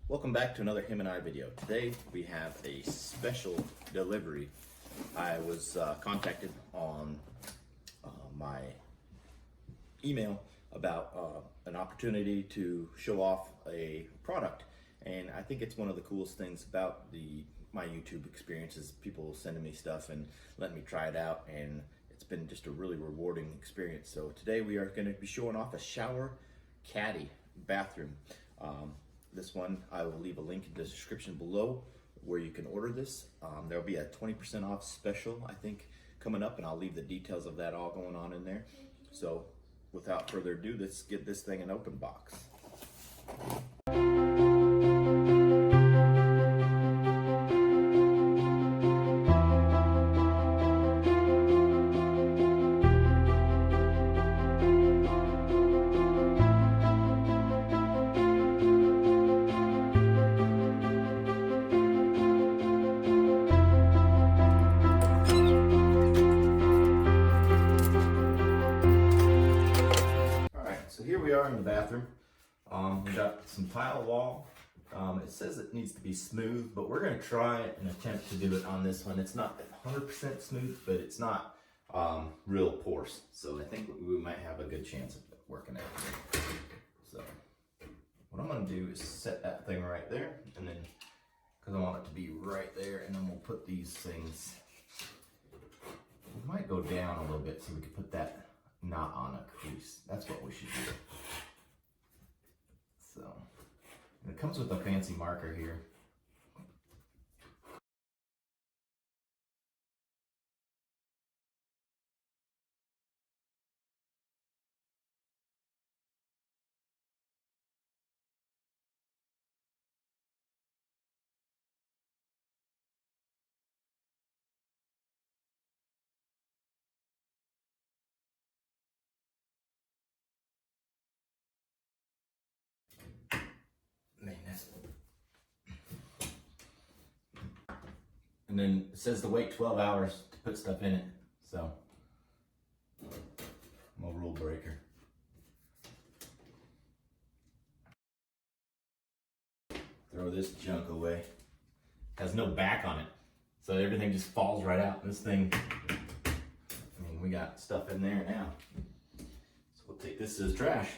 Welcome back to another Him and I video. Today we have a special delivery. I was contacted on my email about an opportunity to show off a product, and I think it's one of the coolest things about my YouTube experience is people sending me stuff and letting me try it out, and it's been just a really rewarding experience. So today we are going to be showing off a shower caddy bathroom. This one, I will leave a link in the description below where you can order this. There'll be a 20% off special, I think, coming up, and I'll leave the details of that all going on in there. So without further ado, let's get this thing an open box. So here we are in the bathroom. We got some tile wall. It says it needs to be smooth, but we're gonna try and attempt to do it on this one. It's not 100% smooth, but it's not real porous. So I think we might have a good chance of working out. So what I'm gonna do is set that thing right there, and then, because I want it to be right there, and then we'll put these things, we might go down a little bit so we can put that not on a crease. That's what we should do. So, and it comes with a fancy marker here. And then it says to wait 12 hours to put stuff in it. So, I'm a rule breaker. Throw this junk away. Has no back on it. So everything just falls right out. This thing, I mean, we got stuff in there now. So we'll take this to the trash.